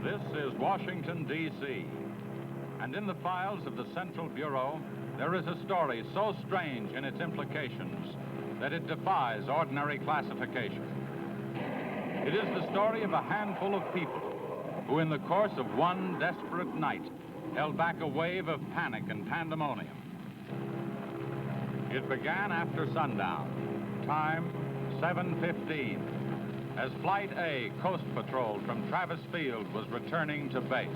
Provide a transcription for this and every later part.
This is Washington, D.C., and in the files of the Central Bureau, there is a story so strange in its implications that it defies ordinary classification. It is the story of a handful of people who, in the course of one desperate night, held back a wave of panic and pandemonium. It began after sundown, time 7:15, as Flight A Coast Patrol from Travis Field was returning to base.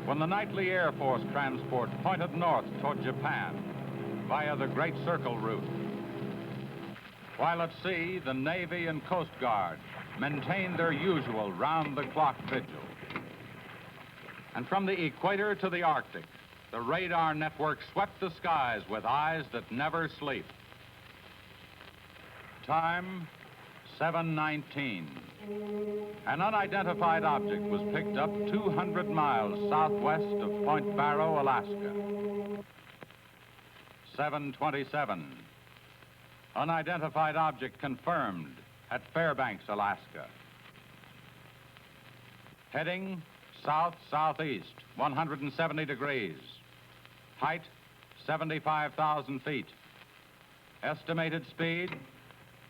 When the nightly Air Force transport pointed north toward Japan via the Great Circle route. While at sea, the Navy and Coast Guard maintained their usual round-the-clock vigil. And from the equator to the Arctic, the radar network swept the skies with eyes that never sleep. Time, 7:19. An unidentified object was picked up 200 miles southwest of Point Barrow, Alaska. 7:27. Unidentified object confirmed at Fairbanks, Alaska. Heading south-southeast, 170 degrees. Height, 75,000 feet. Estimated speed,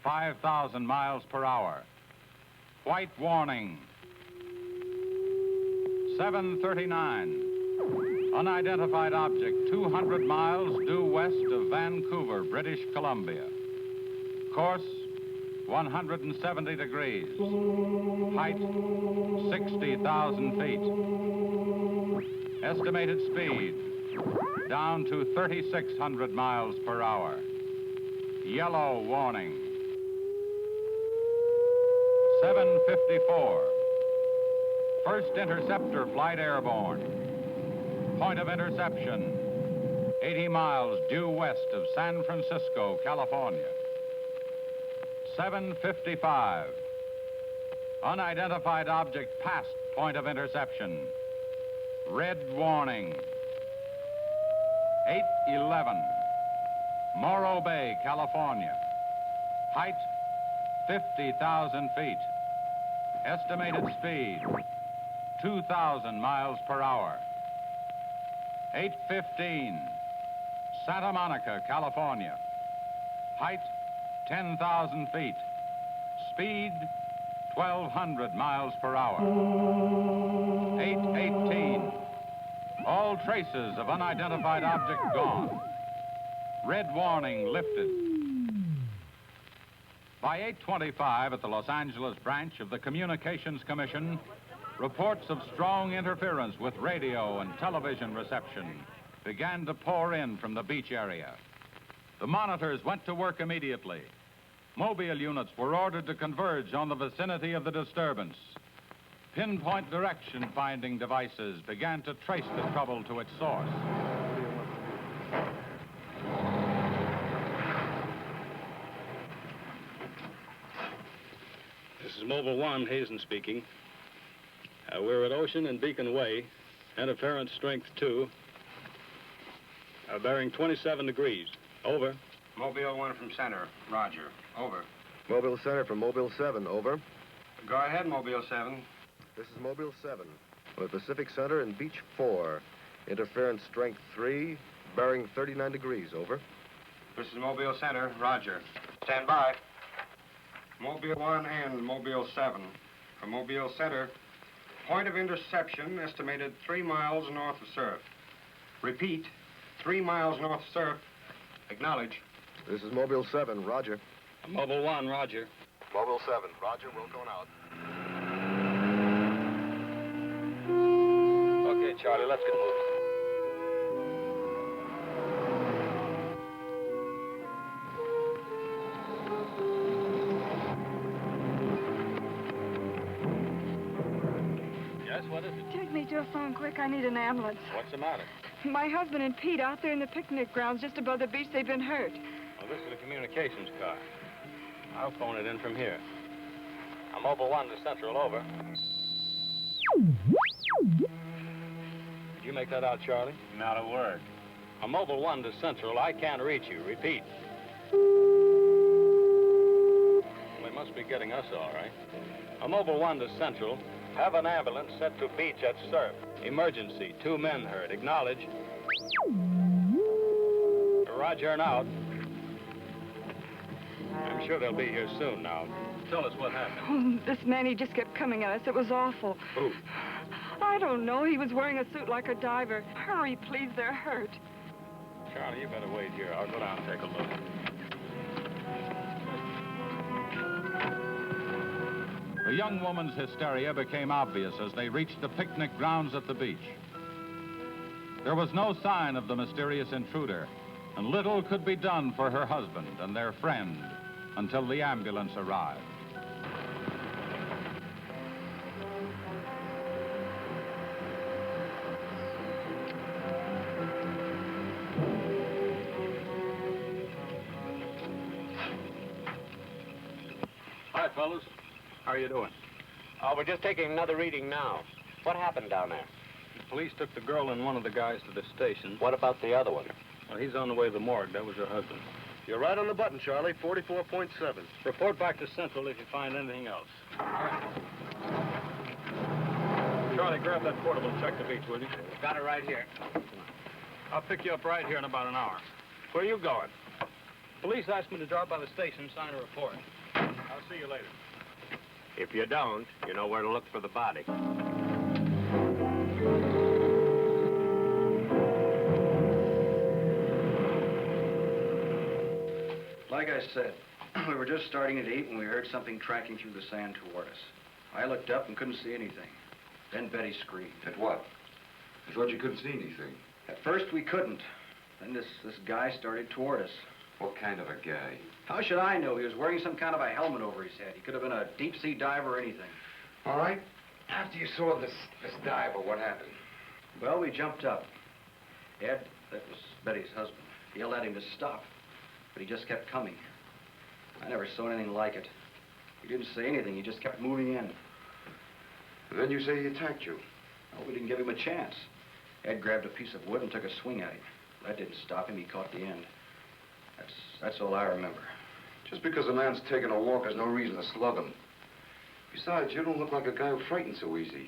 5,000 miles per hour. White warning. 7:39. Unidentified object 200 miles due west of Vancouver, British Columbia. Course 170 degrees. Height 60,000 feet. Estimated speed down to 3,600 miles per hour. Yellow warning. 7:54. First interceptor flight airborne. Point of interception, 80 miles due west of San Francisco, California. 7:55. Unidentified object past point of interception. Red warning. 8:11. Morro Bay, California. Height, 50,000 feet. Estimated speed, 2,000 miles per hour. 8:15. Santa Monica, California. Height, 10,000 feet. Speed, 1,200 miles per hour. 8:18. All traces of unidentified object gone. Red warning lifted. By 8:25 at the Los Angeles branch of the Communications Commission, reports of strong interference with radio and television reception began to pour in from the beach area. The monitors went to work immediately. Mobile units were ordered to converge on the vicinity of the disturbance. Pinpoint direction finding devices began to trace the trouble to its source. This is Mobile 1, Hazen speaking. We're at Ocean and Beacon Way, interference strength 2, bearing 27 degrees. Over. Mobile 1 from center, roger. Over. Mobile Center from Mobile 7, over. Go ahead, Mobile 7. This is Mobile 7. We're at Pacific Center and Beach 4. Interference strength 3, bearing 39 degrees, over. This is Mobile Center, roger. Stand by. Mobile 1 and Mobile 7. From Mobile Center, point of interception estimated 3 miles north of surf. Repeat, 3 miles north of surf. Acknowledge. This is Mobile 7, roger. Mobile 1, roger. Mobile 7, roger, we're going out. Okay, Charlie, let's get moving. Yes, what is it? Take me to a phone quick. I need an ambulance. What's the matter? My husband and Pete out there in the picnic grounds just above the beach. They've been hurt. Well, this is the communications car. I'll phone it in from here. I'm Mobile 1 to Central, over. Did you make that out, Charlie? Not a word. I'm Mobile 1 to Central. I can't reach you. Repeat. They must be getting us all right. A Mobile 1 to Central. Have an ambulance sent to beach at Surf. Emergency. 2 men hurt. Acknowledge. Roger and out. I'm sure they'll be here soon now. Tell us what happened. Oh, this man, he just kept coming at us. It was awful. Who? I don't know. He was wearing a suit like a diver. Hurry, please. They're hurt. Charlie, you better wait here. I'll go down and take a look. The young woman's hysteria became obvious as they reached the picnic grounds at the beach. There was no sign of the mysterious intruder, and little could be done for her husband and their friend until the ambulance arrived. Hi, fellas. How are you doing? We're just taking another reading now. What happened down there? The police took the girl and one of the guys to the station. What about the other one? Well, he's on the way to the morgue. That was her husband. You're right on the button, Charlie. 44.7. Report back to Central if you find anything else. Charlie, grab that portable and check the beach, will you? Got it right here. I'll pick you up right here in about an hour. Where are you going? Police asked me to drop by the station and sign a report. I'll see you later. If you don't, you know where to look for the body. Like I said, we were just starting to eat when we heard something tracking through the sand toward us. I looked up and couldn't see anything. Then Betty screamed. At what? I thought you couldn't see anything. At first we couldn't. Then this guy started toward us. What kind of a guy? How should I know? He was wearing some kind of a helmet over his head. He could have been a deep-sea diver or anything. All right. After you saw this diver, what happened? Well, we jumped up. Ed, that was Betty's husband, yelled at him to stop, but he just kept coming. I never saw anything like it. He didn't say anything. He just kept moving in. And then you say he attacked you. Well, we didn't give him a chance. Ed grabbed a piece of wood and took a swing at him. That didn't stop him. He caught the end. That's all I remember. Just because a man's taking a walk, there's no reason to slug him. Besides, you don't look like a guy who frightens so easy.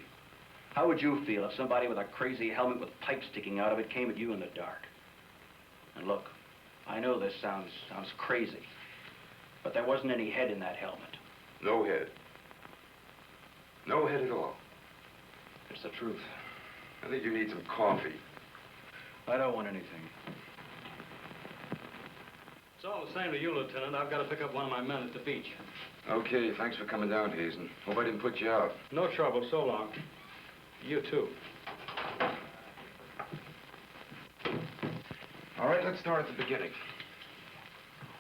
How would you feel if somebody with a crazy helmet with pipes sticking out of it came at you in the dark? And look, I know this sounds crazy, but there wasn't any head in that helmet. No head. No head at all. It's the truth. I think you need some coffee. I don't want anything. It's all the same to you, Lieutenant. I've got to pick up one of my men at the beach. Okay, thanks for coming down, Hazen. Hope I didn't put you out. No trouble. So long. You too. All right, let's start at the beginning.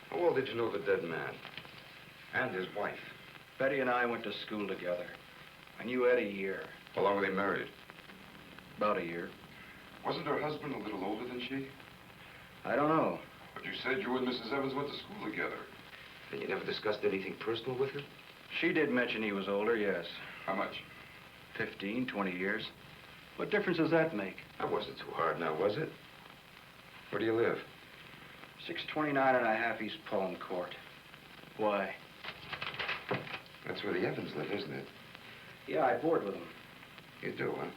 How well did you know the dead man? And his wife? Betty and I went to school together. I knew Ed a year. How long were they married? About a year. Wasn't her husband a little older than she? I don't know. But you said you and Mrs. Evans went to school together. And you never discussed anything personal with her? She did mention he was older, yes. How much? 15, 20 years. What difference does that make? That wasn't too hard now, was it? Where do you live? 629 and a half East Palm Court. Why? That's where the Evans live, isn't it? Yeah, I board with them. You do, huh?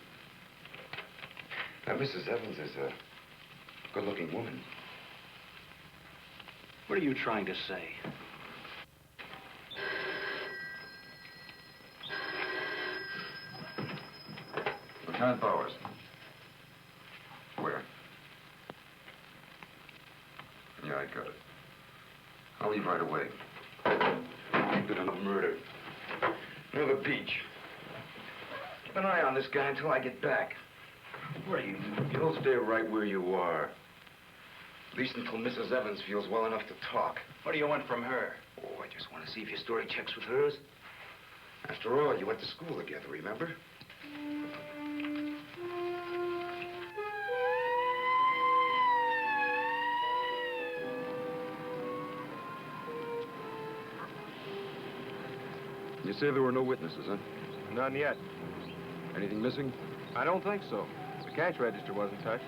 Now, Mrs. Evans is a good-looking woman. What are you trying to say? Lieutenant Bowers. Where? Yeah, I got it. I'll leave right away. Bit of murder. Near the beach. Keep an eye on this guy until I get back. What are you? You'll stay right where you are. At least until Mrs. Evans feels well enough to talk. What do you want from her? Oh, I just want to see if your story checks with hers. After all, you went to school together, remember? You say there were no witnesses, huh? None yet. Anything missing? I don't think so. The cash register wasn't touched.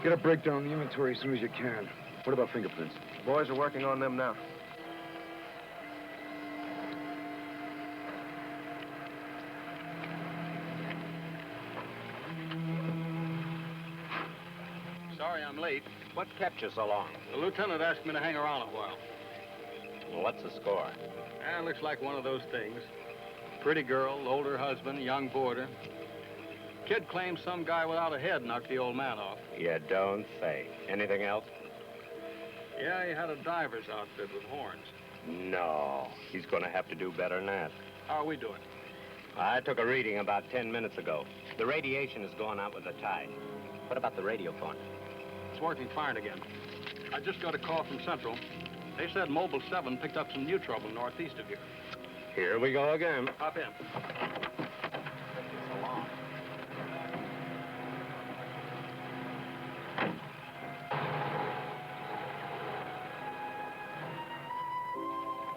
Get a breakdown of the inventory as soon as you can. What about fingerprints? The boys are working on them now. late. What kept you so long? The lieutenant asked me to hang around a while. Well, what's the score? Looks like one of those things. Pretty girl, older husband, young boarder. Kid claims some guy without a head knocked the old man off. You don't say. Anything else? Yeah, he had a diver's outfit with horns. No. He's going to have to do better than that. How are we doing? I took a reading about 10 minutes ago. The radiation is going out with the tide. What about the radio phone? It's working fine again. I just got a call from Central. They said Mobile 7 picked up some new trouble northeast of here. Here we go again. Hop in.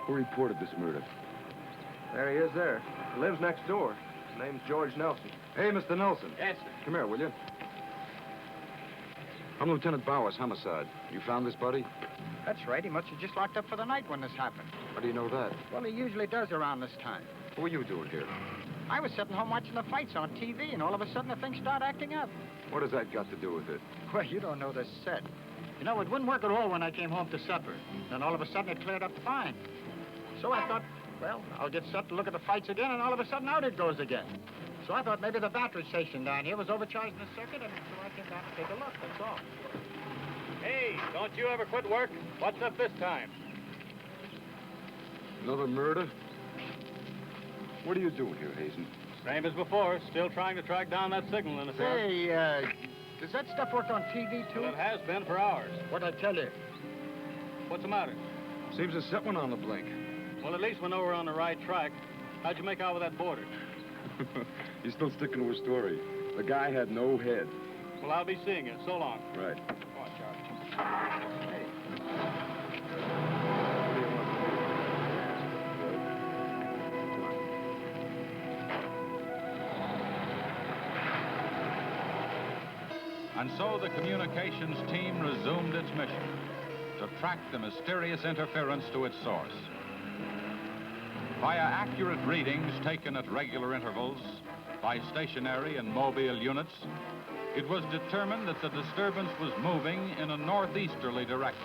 Who reported this murder? There he is there. He lives next door. His name's George Nelson. Hey, Mr. Nelson. Yes, sir. Come here, will you? I'm Lieutenant Bowers, homicide. You found this, buddy? That's right. He must have just locked up for the night when this happened. How do you know that? Well, he usually does around this time. What were you doing here? I was sitting home watching the fights on TV, and all of a sudden the thing started acting up. What has that got to do with it? Well, you don't know the set. You know, it wouldn't work at all when I came home to supper. Then all of a sudden it cleared up fine. So I thought, well, I'll get set to look at the fights again, and all of a sudden out it goes again. So I thought maybe the battery station down here was overcharging the circuit, and so I came down to take a look, that's all. Hey, don't you ever quit work? What's up this time? Another murder? What are you doing here, Hazen? Same as before. Still trying to track down that signal interference. Say, does that stuff work on TV, too? Well, it has been for hours. What'd I tell you? What's the matter? Seems to set one on the blink. Well, at least we know we're on the right track. How'd you make out with that boarder? He's still sticking to his story. The guy had no head. Well, I'll be seeing you. So long. Right. Come on, Charlie. And so the communications team resumed its mission to track the mysterious interference to its source. Via accurate readings taken at regular intervals by stationary and mobile units, it was determined that the disturbance was moving in a northeasterly direction.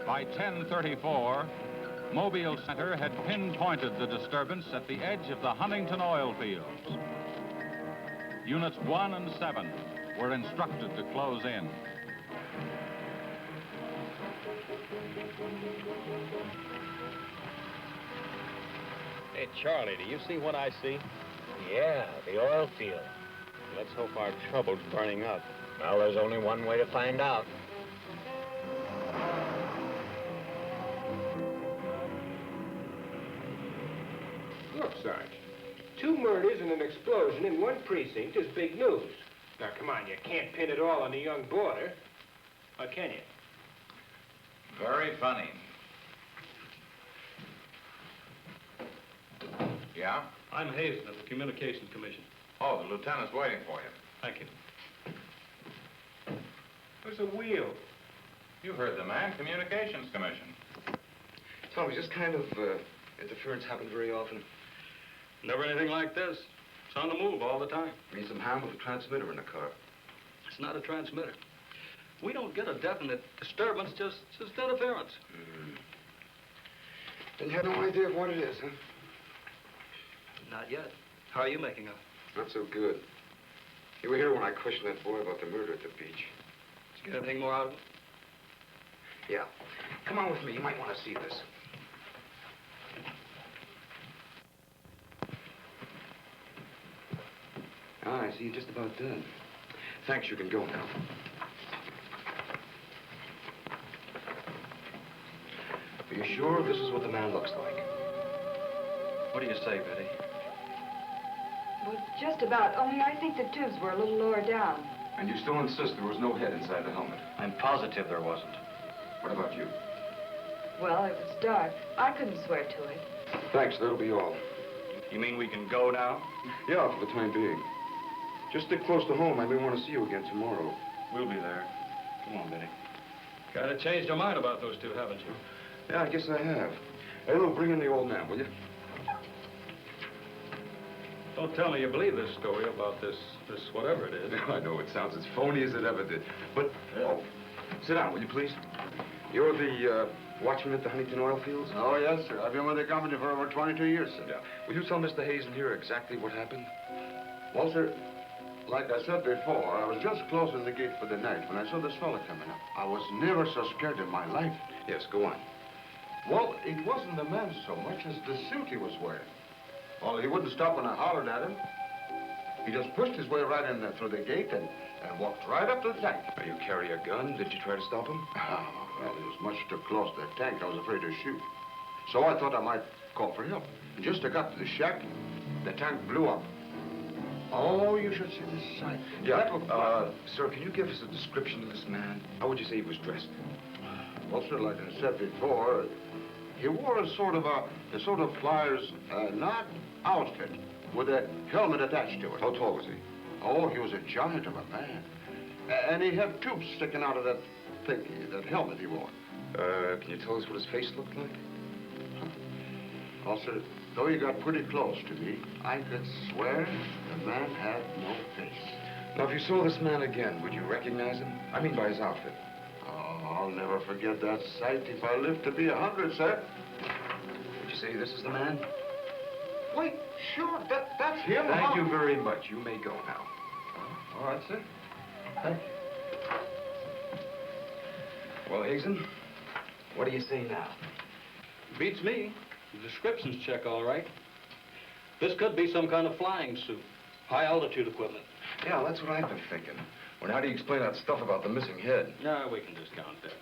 By 10:34, Mobile Center had pinpointed the disturbance at the edge of the Huntington oil fields. Units 1 and 7 were instructed to close in. Hey, Charlie, do you see what I see? Yeah, the oil field. Let's hope our trouble's burning up. Well, there's only one way to find out. Look, Sarge, 2 murders and an explosion in one precinct is big news. Now, come on, you can't pin it all on the young boarder. Or can you? Very funny. Yeah? I'm Hazen of the Communications Commission. Oh, the lieutenant's waiting for you. Thank you. Where's the wheel? You heard the man, Communications Commission. Tommy, this kind of interference happen very often? Never anything like this. It's on the move all the time. Means some harm with the transmitter in the car. It's not a transmitter. We don't get a definite disturbance, just interference. Then you have no idea of what it is, huh? Not yet. How are you making out? Not so good. You were here when I questioned that boy about the murder at the beach. Did you get anything more out of it? Yeah. Come on with me. You might want to see this. Ah, I see you're just about done. Thanks, you can go now. Are you sure this is what the man looks like? What do you say, Betty? Well, just about, only I think the tubes were a little lower down. And you still insist there was no head inside the helmet? I'm positive there wasn't. What about you? Well, it was dark. I couldn't swear to it. Thanks, that'll be all. You mean we can go now? Yeah, for the time being. Just stick close to home. I may want to see you again tomorrow. We'll be there. Come on, Betty. Kind of changed your mind about those two, haven't you? Yeah, I guess I have. Hey, Lou, bring in the old man, will you? Don't tell me you believe this story about this whatever it is. I know it sounds as phony as it ever did. But, oh, sit down, will you please? You're the watchman at the Huntington oil fields? Oh, yes, sir. I've been with the company for over 22 years, sir. Yeah. Will you tell Mr. Hazen here exactly what happened? Well, sir, like I said before, I was just closing the gate for the night when I saw this fella coming up. I was never so scared in my life. Yes, go on. Well, it wasn't the man so much as the suit he was wearing. Well, he wouldn't stop when I hollered at him. He just pushed his way right in there through the gate and walked right up to the tank. Now, you carry a gun. Did you try to stop him? Oh, well, he was much too close to the tank. I was afraid to shoot. So I thought I might call for help. And just as I got to the shack, the tank blew up. Oh, you should see this sight. Yeah, sir, can you give us a description of this man? How would you say he was dressed? Well, sir, like I said before, he wore a sort of flyer's not outfit with a helmet attached to it. How tall was he? Oh, he was a giant of a man. And he had tubes sticking out of that thingy, that helmet he wore. Can you tell us what his face looked like? Well, sir, though he got pretty close to me, I could swear the man had no face. Now, if you saw this man again, would you recognize him? I mean by his outfit. Oh, I'll never forget that sight if I live to be 100, sir. Would you say this is the man? Wait, sure, that's him. Thank you very much. You may go now. All right, sir. Thank you. Well, Hazen, what do you say now? Beats me. The descriptions check all right. This could be some kind of flying suit. High-altitude equipment. Yeah, that's what I've been thinking. Well, how do you explain that stuff about the missing head? No, we can discount that.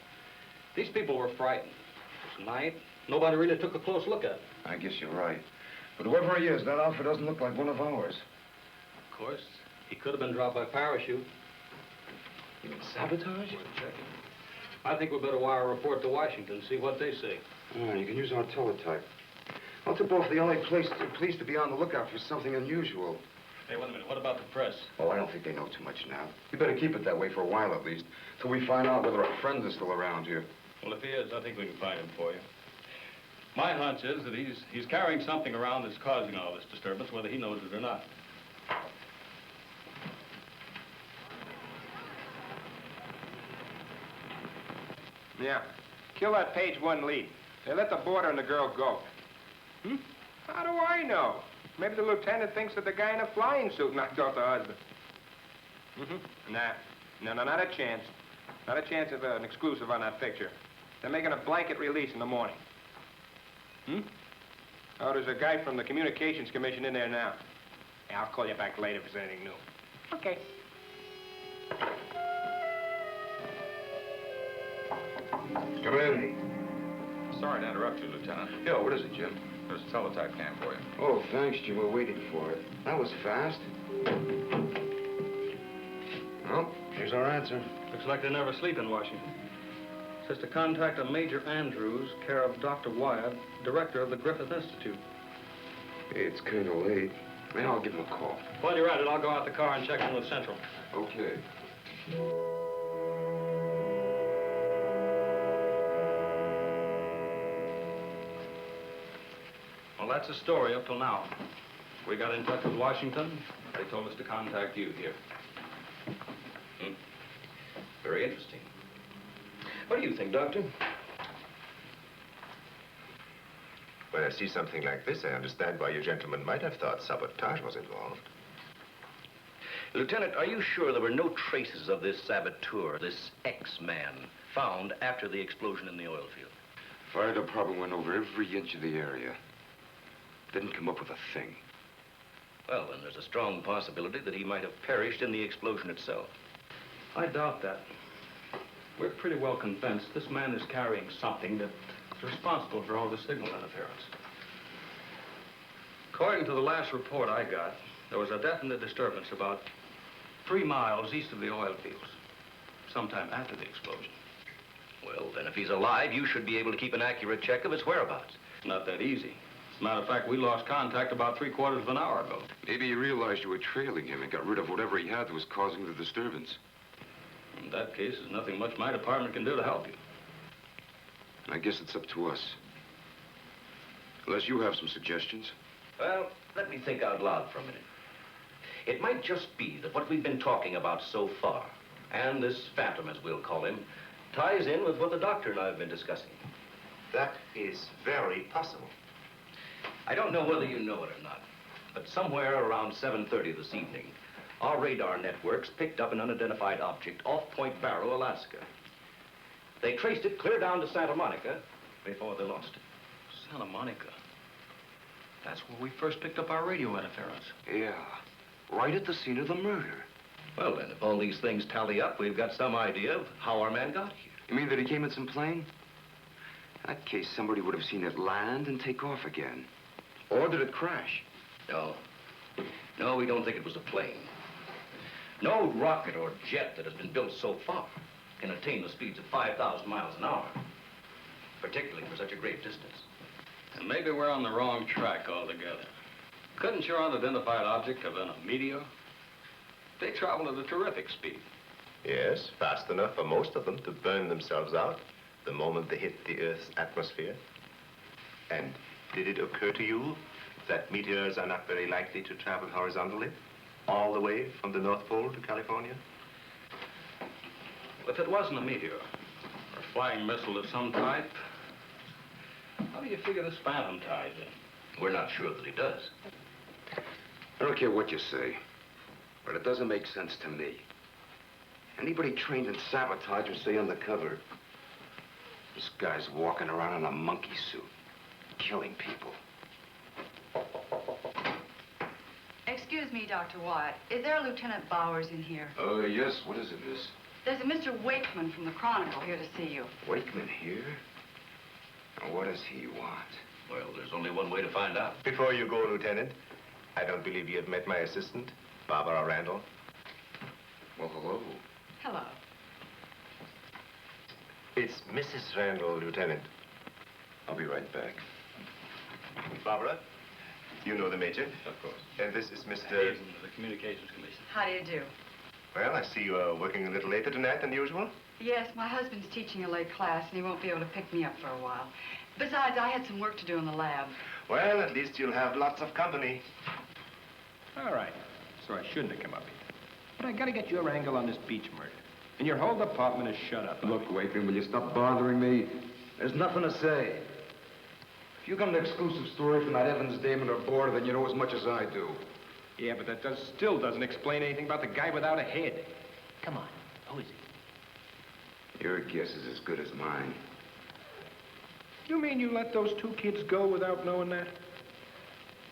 These people were frightened. It was night. Nobody really took a close look at it. I guess you're right. But whoever he is, that outfit doesn't look like one of ours. Of course, he could have been dropped by parachute. You mean sabotage? I think we better wire a report to Washington, see what they say. Oh, you can use our teletype. I'll tip off the LA police to be on the lookout for something unusual. Hey, wait a minute. What about the press? Oh, I don't think they know too much now. We better keep it that way for a while at least, till we find out whether our friend is still around here. Well, if he is, I think we can find him for you. My hunch is that he's carrying something around that's causing all this disturbance, whether he knows it or not. Yeah. Kill that page 1 lead. They let the boarder and the girl go. Hmm? How do I know? Maybe the lieutenant thinks that the guy in a flying suit knocked off the husband. Mm-hmm. Nah. No, not a chance. Not a chance of an exclusive on that picture. They're making a blanket release in the morning. Hmm? Oh, there's a guy from the Communications Commission in there now. Yeah, I'll call you back later if there's anything new. Okay. Come in. Sorry to interrupt you, Lieutenant. Yeah, what is it, Jim? There's a teletype cam for you. Oh, thanks, Jim. We're waiting for it. That was fast. Well, here's our answer. Looks like they never sleep in Washington. Says to contact a Major Andrews, care of Dr. Wyatt, director of the Griffith Institute. Hey, it's kind of late. Man, I'll give him a call. While you're at it, I'll go out the car and check in with Central. Okay. Well, that's the story up till now. We got in touch with Washington. They told us to contact you here. Very interesting. What do you think, Doctor? When I see something like this, I understand why you gentlemen might have thought sabotage was involved. Lieutenant, are you sure there were no traces of this saboteur, this X-man, found after the explosion in the oil field? Fire department went over every inch of the area. Didn't come up with a thing. Well, then there's a strong possibility that he might have perished in the explosion itself. I doubt that. We're pretty well convinced this man is carrying something that's responsible for all the signal interference. According to the last report I got, there was a definite disturbance about 3 miles east of the oil fields, sometime after the explosion. Well, then if he's alive, you should be able to keep an accurate check of his whereabouts. It's not that easy. As a matter of fact, we lost contact about 3/4 of an hour ago. Maybe he realized you were trailing him and got rid of whatever he had that was causing the disturbance. In that case, there's nothing much my department can do to help you. I guess it's up to us. Unless you have some suggestions. Well, let me think out loud for a minute. It might just be that what we've been talking about so far, and this phantom, as we'll call him, ties in with what the doctor and I have been discussing. That is very possible. I don't know whether you know it or not, but somewhere around 7:30 this evening, our radar networks picked up an unidentified object off Point Barrow, Alaska. They traced it clear down to Santa Monica before they lost it. Santa Monica. That's where we first picked up our radio interference. Yeah, right at the scene of the murder. Well, then, if all these things tally up, we've got some idea of how our man got here. You mean that he came in some plane? In that case, somebody would have seen it land and take off again. Or did it crash? No. No, we don't think it was a plane. No rocket or jet that has been built so far can attain the speeds of 5,000 miles an hour, particularly for such a great distance. And maybe we're on the wrong track altogether. Couldn't your unidentified object have been a meteor? They travel at a terrific speed. Yes, fast enough for most of them to burn themselves out the moment they hit the Earth's atmosphere. And did it occur to you that meteors are not very likely to travel horizontally, all the way from the North Pole to California? If it wasn't a meteor, or a flying missile of some type, how do you figure this phantom ties in? We're not sure that he does. I don't care what you say, but it doesn't make sense to me. Anybody trained in sabotage would stay undercover. This guy's walking around in a monkey suit, killing people. Excuse me, Dr. Wyatt. Is there a Lieutenant Bowers in here? Oh, yes. What is it, miss? There's a Mr. Wakeman from the Chronicle here to see you. Wakeman here? Now, what does he want? Well, there's only one way to find out. Before you go, Lieutenant, I don't believe you have met my assistant, Barbara Randall. Well, hello. Hello. It's Mrs. Randall, Lieutenant. I'll be right back. Barbara, you know the Major. Of course. And this is Mr. Hazen, the Communications Commission. How do you do? Well, I see you are working a little later tonight than usual. Yes, my husband's teaching a late class, and he won't be able to pick me up for a while. Besides, I had some work to do in the lab. Well, at least you'll have lots of company. All right. So I shouldn't have come up here. But I gotta get your angle on this Beach murder. And your whole department is shut up. Look, Wakeman, will you stop bothering me? There's nothing to say. If you got an exclusive story from that Evans Damon or Border, then you know as much as I do. Yeah, but that still doesn't explain anything about the guy without a head. Come on. Who is he? Your guess is as good as mine. You mean you let those two kids go without knowing that?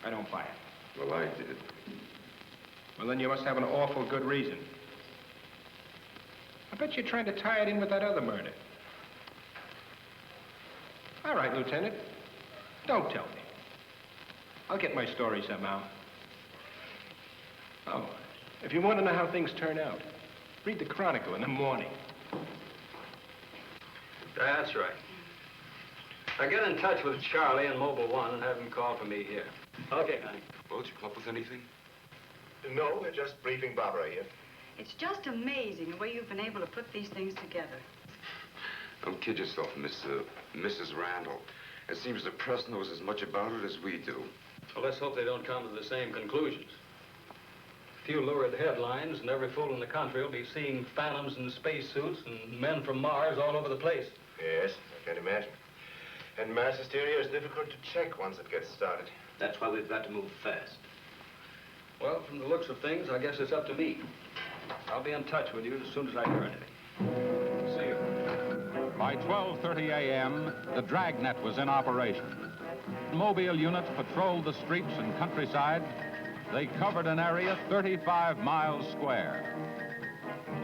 I don't buy it. Well, I did. Well, then you must have an awful good reason. I bet you're trying to tie it in with that other murder. All right, Lieutenant. Don't tell me. I'll get my story somehow. Oh, if you want to know how things turn out, read the Chronicle in the morning. That's right. Now get in touch with Charlie in Mobile 1 and have him call for me here. Okay, honey. Well, did you come up with anything? No, we're just briefing Barbara here. It's just amazing the way you've been able to put these things together. Don't kid yourself, Mrs. Randall. It seems the press knows as much about it as we do. Well, let's hope they don't come to the same conclusions. A few lurid headlines, and every fool in the country will be seeing phantoms in spacesuits and men from Mars all over the place. Yes, I can imagine. And mass hysteria is difficult to check once it gets started. That's why we've got to move fast. Well, from the looks of things, I guess it's up to me. I'll be in touch with you as soon as I hear anything. See you. By 12:30 a.m., the dragnet was in operation. Mobile units patrolled the streets and countryside. They covered an area 35 miles square.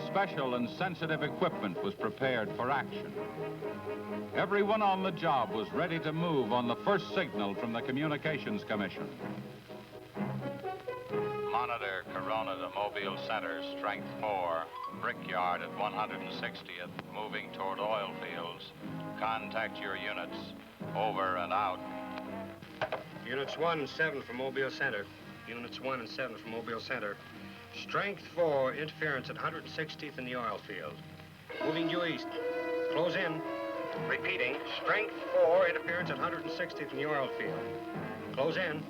Special and sensitive equipment was prepared for action. Everyone on the job was ready to move on the first signal from the Communications Commission. Monitor Corona to Mobile Center, strength 4, Brickyard at 160th, moving toward oil fields. Contact your units. Over and out. Units 1 and 7 from Mobile Center. Units 1 and 7 from Mobile Center. Strength 4, interference at 160th in the oil field. Moving due east. Close in. Repeating, strength 4, interference at 160th in the oil field. Close in.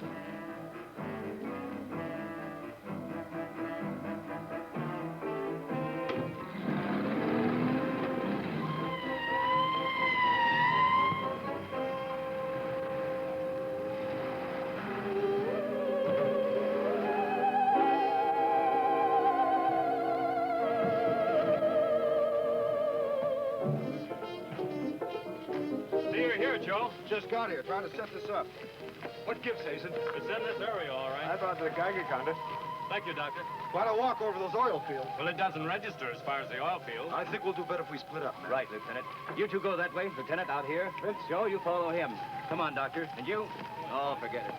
Joe? Just got here, trying to set this up. What gives, Hazen? It's in this area, all right. I brought the Geiger counter. Thank you, Doctor. Why don't walk over those oil fields? Well, it doesn't register as far as the oil field. I think we'll do better if we split up, man. Right, Lieutenant. You two go that way. Lieutenant, out here. Joe, you follow him. Come on, Doctor. And you? Oh, forget it.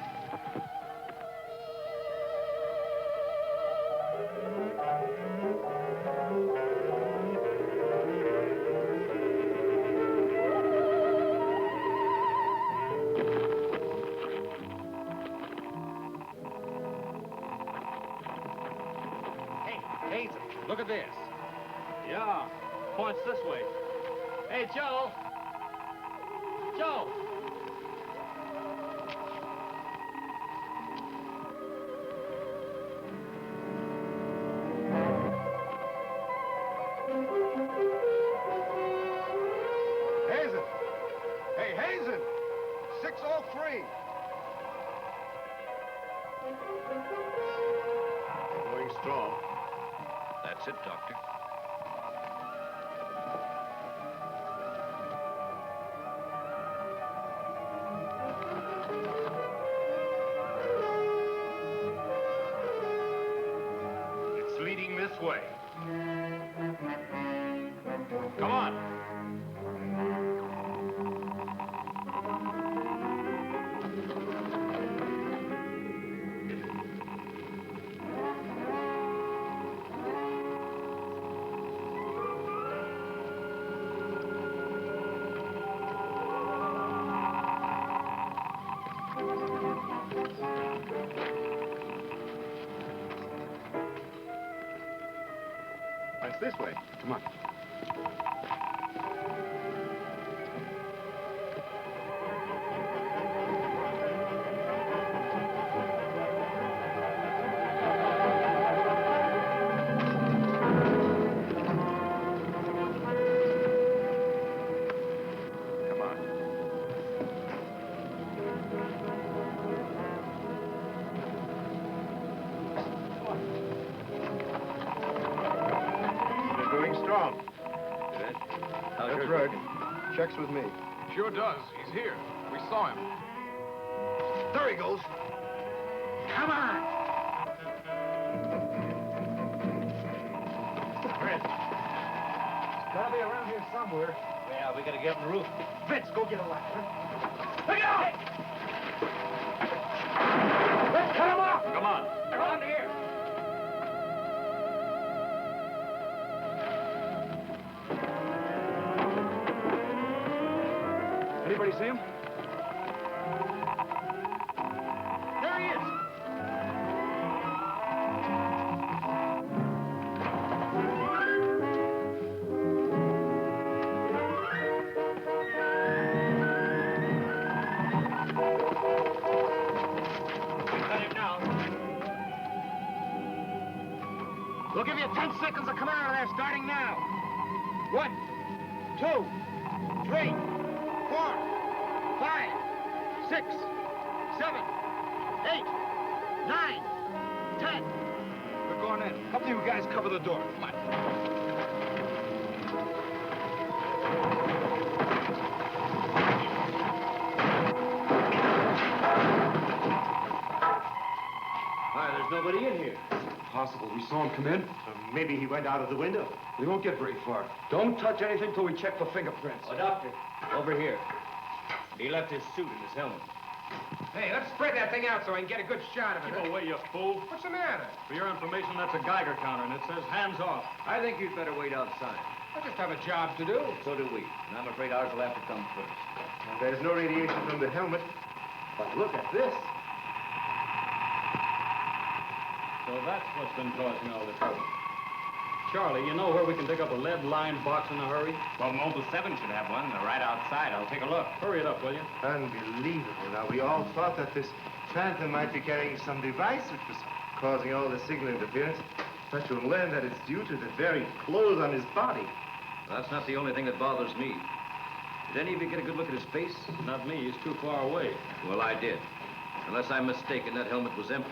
Look at this. Yeah, points this way. Hey, Joe. Joe. Hazen! Hey, Hazen! 603! Going strong. That's it, Doctor. It's leading this way. Come on. It's this way. Come on. Come on. They're going strong. Good. That's right. Checks with me. Sure does. He's here. We saw him. There he goes. Come on! Fred. Gotta be around here somewhere. Yeah, we gotta get on the roof. Fitz, go get a ladder. Look out! Let's cut him off! Come on. Around here. Anybody see him? There he is. Got him now. We'll give you 10 seconds to come out of there, starting now. 1, 2, 3, 4, 5, 6, 7, 8, 9, 10. We're going in. Up to you guys cover the door. Come on. Why, there's nobody in here. Possible. We saw him come in. Maybe he went out of the window. We won't get very far. Don't touch anything till we check for fingerprints. Oh, Doctor, over here. He left his suit and his helmet. Hey, let's spread that thing out so I can get a good shot of it. Keep away, you fool. What's the matter? For your information, that's a Geiger counter, and it says hands off. I think you'd better wait outside. I just have a job to do. So do we. And I'm afraid ours will have to come first. There's no radiation from the helmet. But look at this. So that's what's been causing all the trouble. Charlie, you know where we can pick up a lead-lined box in a hurry? Well, Mobile 7 should have one. They're right outside. I'll take a look. Hurry it up, will you? Unbelievable. Now, we all thought that this phantom might be carrying some device which was causing all the signal interference. But you'll learn that it's due to the very clothes on his body. That's not the only thing that bothers me. Did any of you get a good look at his face? Not me. He's too far away. Well, I did. Unless I'm mistaken, that helmet was empty.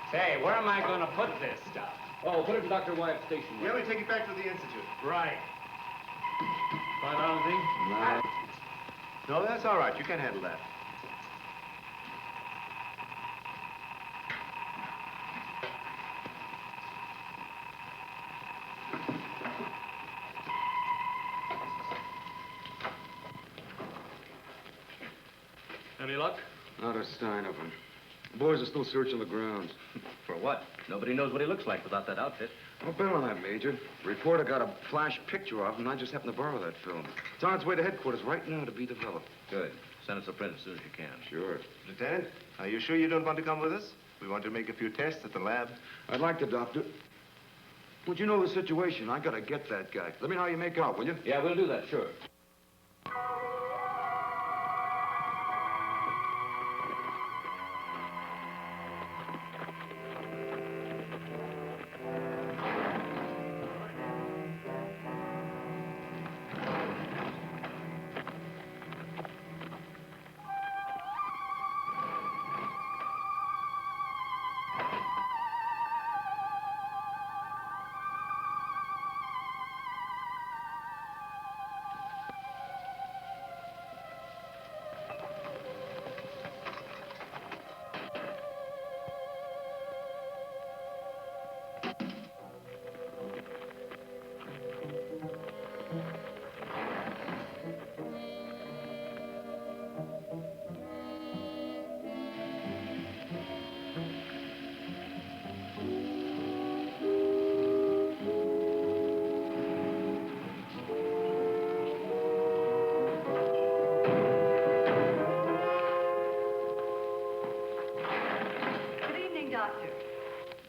Say, where am I going to put this stuff? Oh, put it in Dr. Wyatt's station. Yeah, we take it back to the Institute. Right. Find out anything? No, that's all right. You can handle that. Any luck? Not a sign of him. The boys are still searching the grounds. For what? Nobody knows what he looks like without that outfit. I'll bet on that, Major. The reporter got a flash picture of him, and I just happened to borrow that film. It's on its way to headquarters right now to be developed. Good. Send us a print as soon as you can. Sure. Lieutenant, are you sure you don't want to come with us? We want to make a few tests at the lab. I'd like to, Doctor. Would you know the situation? I gotta get that guy. Let me know how you make out, will you? Yeah, we'll do that, sure.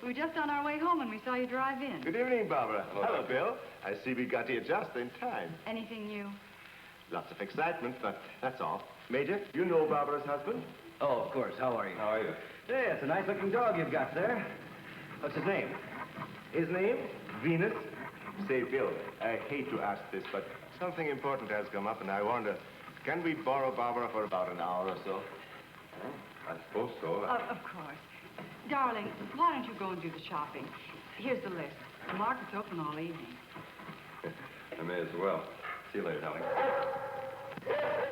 We were just on our way home when we saw you drive in. Good evening, Barbara. Hello, Bill. I see we got here just in time. Anything new? Lots of excitement, but that's all. Major, you know Barbara's husband? Oh, of course. How are you? How are you? Yeah, it's a nice-looking dog you've got there. What's his name? His name? Venus. Say, Bill, I hate to ask this, but something important has come up, and I wonder, can we borrow Barbara for about an hour or so? I suppose so. Of course. Darling, why don't you go and do the shopping? Here's the list. The market's open all evening. I may as well. See you later, Helen.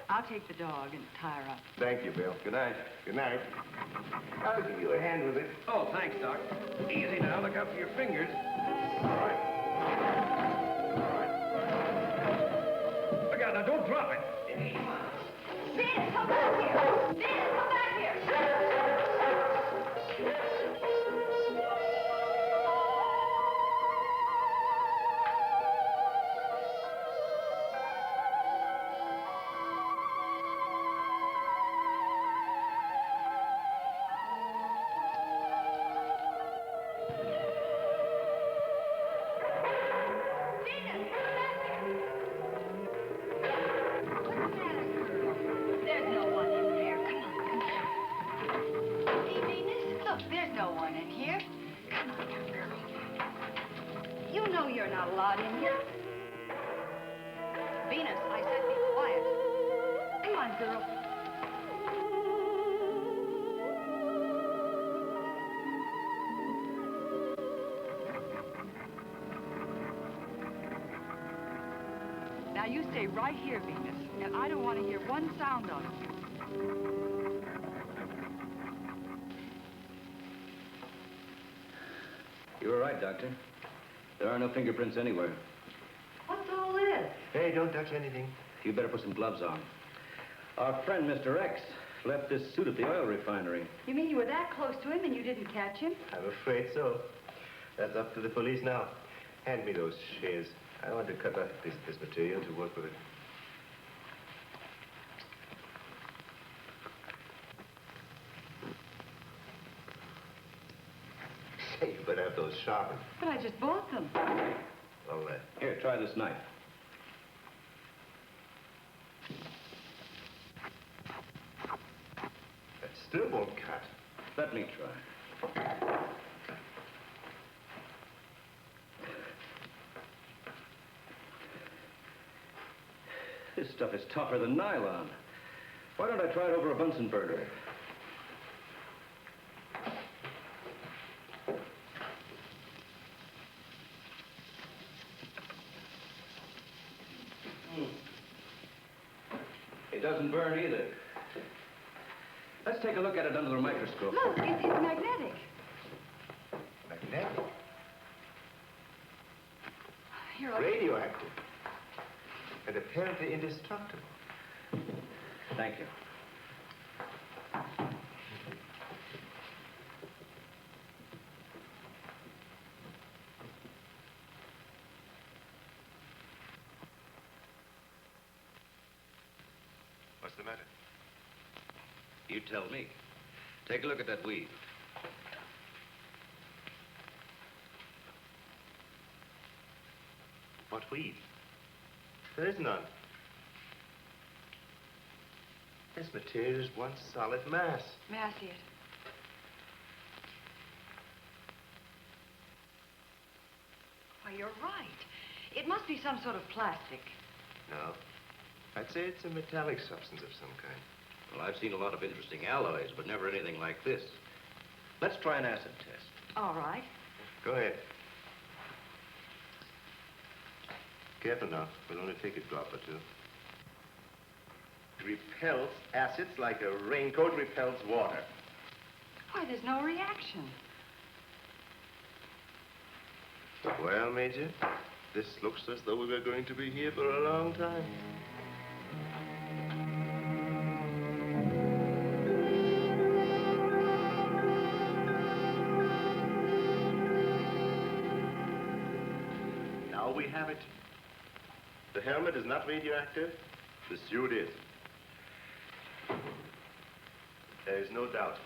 I'll take the dog and tie her up. Thank you, Bill. Good night. Good night. I'll give you a hand with it. Oh, thanks, Doc. Easy now. Look out for your fingers. All right. Look out now. Don't drop it. Venus, come back here! Venus, come back here! Now, you stay right here, Venus, and I don't want to hear one sound of it. You were right, Doctor. There are no fingerprints anywhere. What's all this? Hey, don't touch anything. You better put some gloves on. Our friend, Mr. X, left this suit at the oil refinery. You mean you were that close to him and you didn't catch him? I'm afraid so. That's up to the police now. Hand me those shears. I want to cut up this material to work with it. Say, you better have those sharpened. But I just bought them. Well, Here, try this knife. that still won't cut. Let me try. This stuff is tougher than nylon. Why don't I try it over a Bunsen burner? It doesn't burn. burn either. Let's take a look at it under the microscope. Look, it's magnetic. Magnetic? Here, I'll... Radioactive. And apparently indestructible. Thank you. What's the matter? You tell me. Take a look at that weed. What weed? There is none. This material is one solid mass. May I see it? Why, you're right. It must be some sort of plastic. No. I'd say it's a metallic substance of some kind. Well, I've seen a lot of interesting alloys, but never anything like this. Let's try an acid test. All right. Go ahead. Careful now. We'll only take a drop or two. It repels acids like a raincoat repels water. Why, there's no reaction. Well, Major, this looks as though we were going to be here for a long time. Now we have it. The helmet is not radioactive. The suit is. There is no doubt.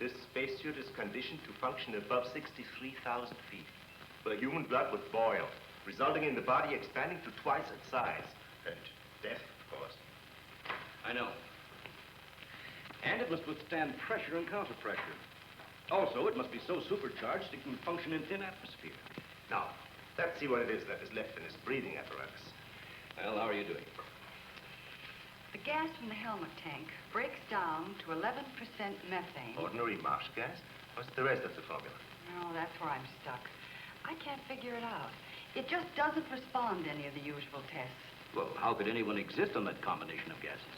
This spacesuit is conditioned to function above 63,000 feet, where human blood would boil, resulting in the body expanding to twice its size. And death, of course. I know. And it must withstand pressure and counterpressure. Also, it must be so supercharged it can function in thin atmosphere. Now, let's see what it is that is left in his breathing apparatus. Well, how are you doing? The gas from the helmet tank breaks down to 11% methane. Ordinary marsh gas? What's the rest of the formula? No, that's where I'm stuck. I can't figure it out. It just doesn't respond to any of the usual tests. Well, how could anyone exist on that combination of gases?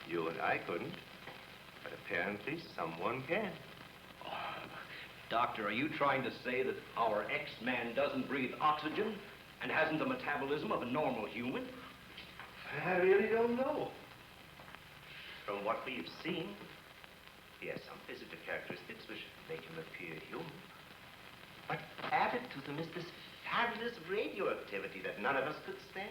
You and I couldn't. But apparently someone can. Doctor, are you trying to say that our X-Man doesn't breathe oxygen and hasn't the metabolism of a normal human? I really don't know. From what we've seen, he has some physical characteristics which make him appear human. But added to them is this fabulous radioactivity that none of us could stand.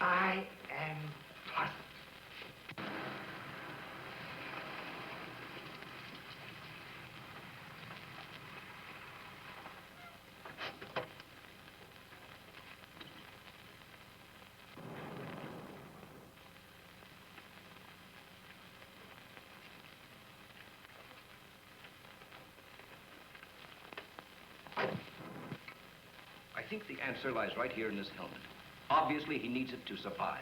I am puzzled. I think the answer lies right here in this helmet. Obviously, he needs it to survive.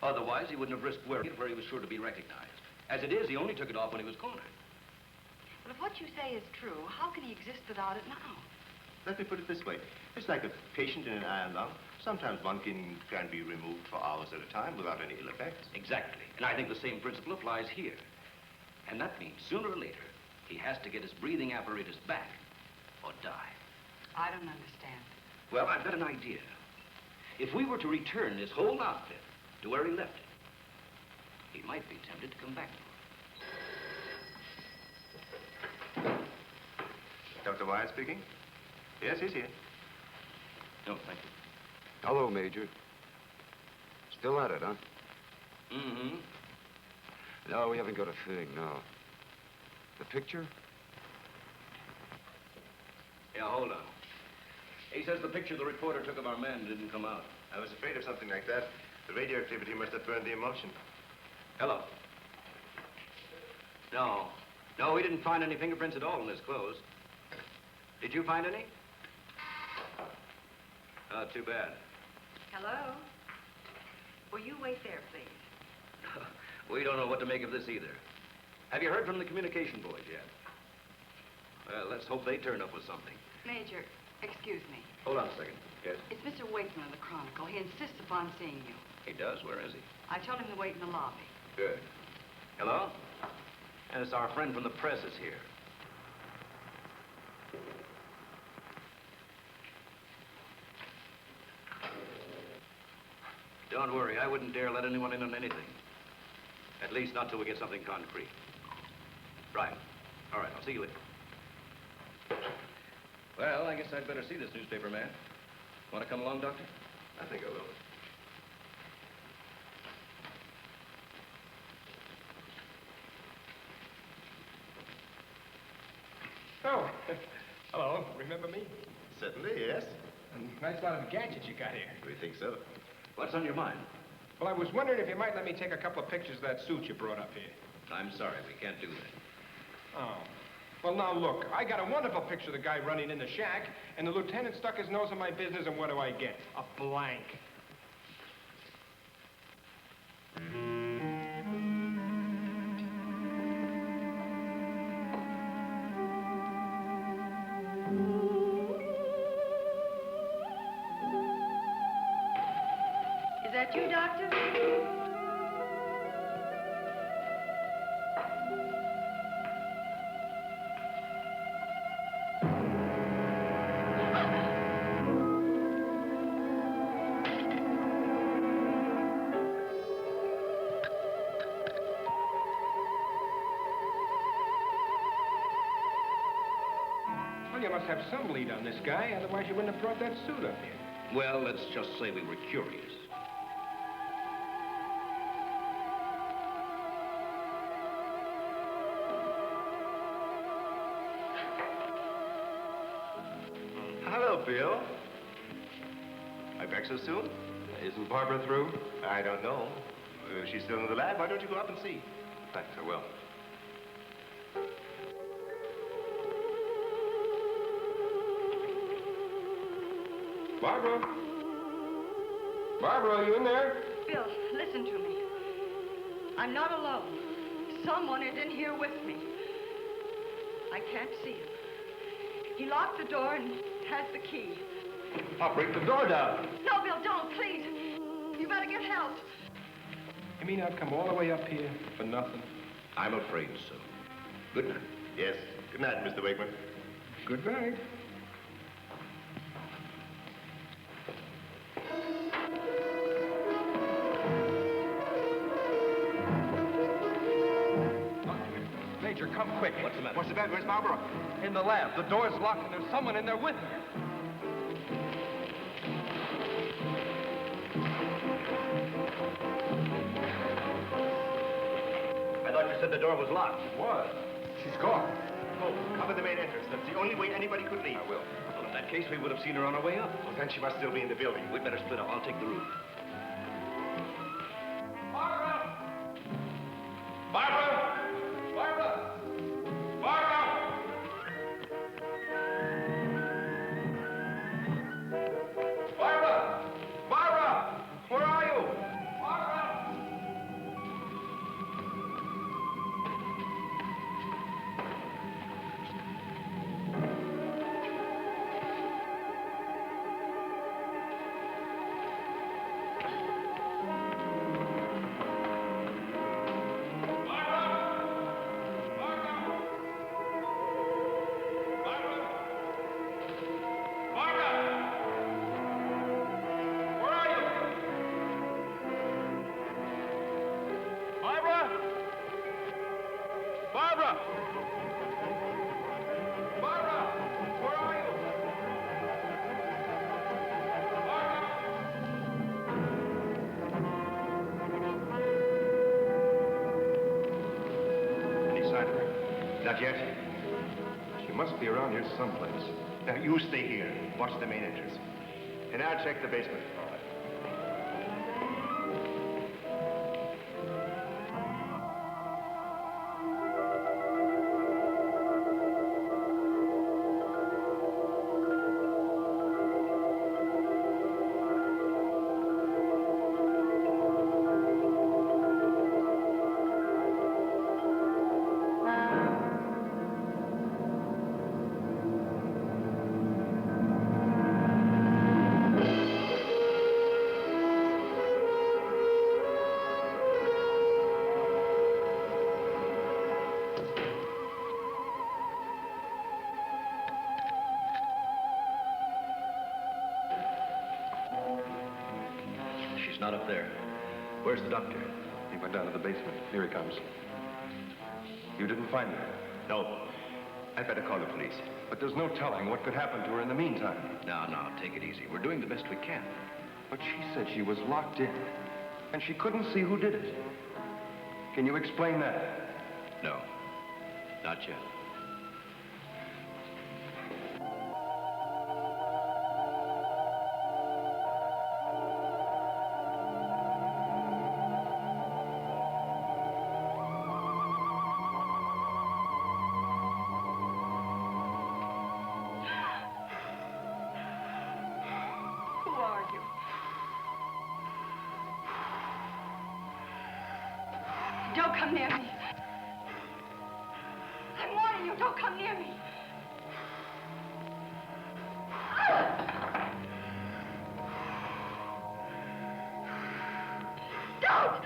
Otherwise, he wouldn't have risked wearing it where he was sure to be recognized. As it is, he only took it off when he was cornered. But if what you say is true, how can he exist without it now? Let me put it this way. It's like a patient in an iron lung. Sometimes one can be removed for hours at a time without any ill effects. Exactly. And I think the same principle applies here. And that means sooner or later, he has to get his breathing apparatus back or die. I don't understand. Well, I've got an idea. If we were to return this whole outfit to where he left it, he might be tempted to come back to it. Dr. Wyatt speaking? Yes, he's here. No, thank you. Hello, Major. Still at it, huh? Mm-hmm. No, we haven't got a thing, no. The picture? Yeah, hold on. He says the picture the reporter took of our men didn't come out. I was afraid of something like that. The radioactivity must have burned the emulsion. Hello. No. No, we didn't find any fingerprints at all in his clothes. Did you find any? Oh, too bad. Hello? Will you wait there, please? We don't know what to make of this either. Have you heard from the communication boys yet? Well, let's hope they turn up with something. Major, excuse me. Hold on a second. Yes? It's Mr. Wakeman of the Chronicle. He insists upon seeing you. He does? Where is he? I told him to wait in the lobby. Good. Hello? And it's our friend from the press is here. Don't worry, I wouldn't dare let anyone in on anything. At least not till we get something concrete. Right. All right, I'll see you later. Well, I guess I'd better see this newspaper man. Want to come along, Doctor? I think I will. Oh, hello. Remember me? Certainly, yes. A nice lot of gadgets you got here. We think so. What's on your mind? Well, I was wondering if you might let me take a couple of pictures of that suit you brought up here. I'm sorry, we can't do that. Oh. Well, now, look, I got a wonderful picture of the guy running in the shack, and the lieutenant stuck his nose in my business, and what do I get? A blank. Is that you, Doctor? Well, you must have some lead on this guy, otherwise you wouldn't have brought that suit up here. Well, let's just say we were curious. Hello, Bill. I back so soon? Isn't Barbara through? I don't know. If she's still in the lab, why don't you go up and see? Thanks, I will. Barbara? Barbara, are you in there? Bill, listen to me. I'm not alone. Someone is in here with me. I can't see him. He locked the door and has the key. I'll break the door down. No, Bill, don't, please. You better get help. You mean I've come all the way up here for nothing? I'm afraid so. Good night. Yes. Good night, Mr. Wakeman. Good night. Major, come quick. What's the matter? What's the matter? Where's Barbara? In the lab. The door's locked and there's someone in there with her. I thought you said the door was locked. It was. She's gone. Oh, cover the main entrance. That's the only way anybody could leave. I will. Well, in that case, we would have seen her on our way up. Well, then she must still be in the building. We'd better split up. I'll take the roof. Barbara! Barbara! Barbara! Barbara! Barbara! Barbara! Where are you? Barbara! Barbara! Barbara! Where are you? Any sign of her? Not yet. She must be around here someplace. Now, you stay here. Watch the main entrance. And I'll check the basement. not up there. Where's the doctor? He went down to the basement. Here he comes. You didn't find her? No. I'd better call the police. But there's no telling what could happen to her in the meantime. No, take it easy. We're doing the best we can. But she said she was locked in, and she couldn't see who did it. Can you explain that? No, not yet. Don't come near me. I'm warning you, don't come near me. Don't!